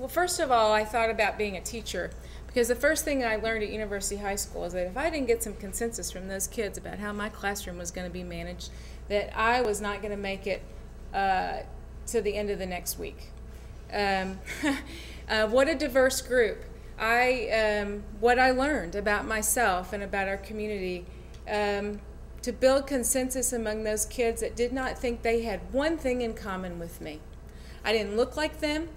Well, first of all, I thought about being a teacher because the first thing I learned at University High School is that if I didn't get some consensus from those kids about how my classroom was going to be managed, that I was not going to make it to the end of the next week. What a diverse group. What I learned about myself and about our community, to build consensus among those kids that did not think they had one thing in common with me. I didn't look like them.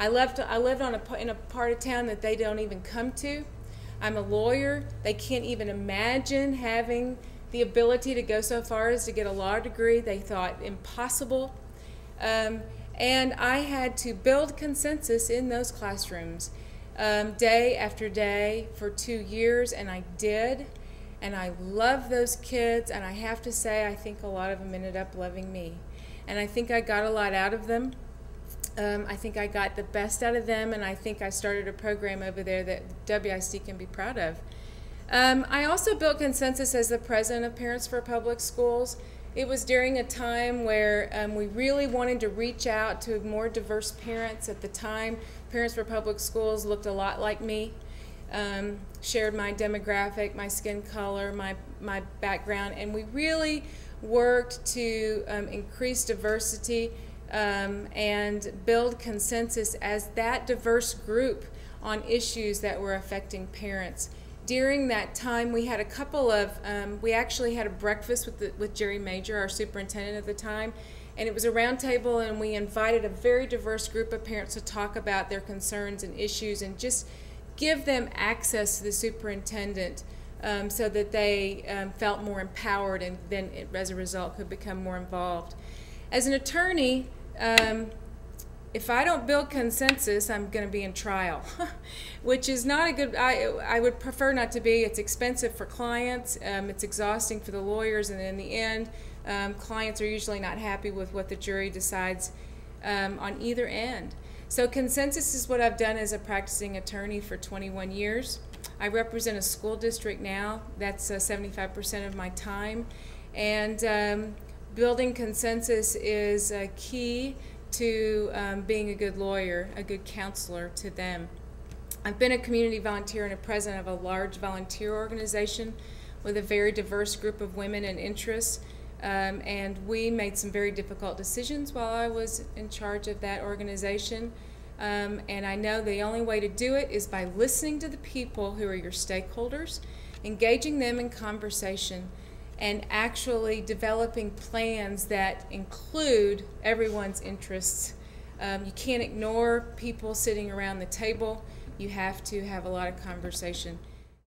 I lived in a part of town that they don't even come to. I'm a lawyer. They can't even imagine having the ability to go so far as to get a law degree. They thought impossible. And I had to build consensus in those classrooms day after day for 2 years, and I did. And I love those kids, and I have to say I think a lot of them ended up loving me. And I think I got a lot out of them. I think I got the best out of them, and I think I started a program over there that WIC can be proud of. I also built consensus as the president of Parents for Public Schools. It was during a time where we really wanted to reach out to more diverse parents. At the time, Parents for Public Schools looked a lot like me, shared my demographic, my skin color, my background, and we really worked to increase diversity and build consensus as that diverse group on issues that were affecting parents. During that time, we had a couple of, we actually had a breakfast with Jerry Major, our superintendent at the time, and it was a round table, and we invited a very diverse group of parents to talk about their concerns and issues and just give them access to the superintendent so that they felt more empowered and then as a result could become more involved. As an attorney, if I don't build consensus, I'm going to be in trial, which is not a good, I would prefer not to be. It's expensive for clients, it's exhausting for the lawyers, and in the end, clients are usually not happy with what the jury decides on either end. So consensus is what I've done as a practicing attorney for 21 years. I represent a school district now. That's 75% of my time. And building consensus is key to being a good lawyer, a good counselor to them. I've been a community volunteer and a president of a large volunteer organization with a very diverse group of women and interests. And we made some very difficult decisions while I was in charge of that organization. And I know the only way to do it is by listening to the people who are your stakeholders, engaging them in conversation, and actually developing plans that include everyone's interests. You can't ignore people sitting around the table. You have to have a lot of conversation.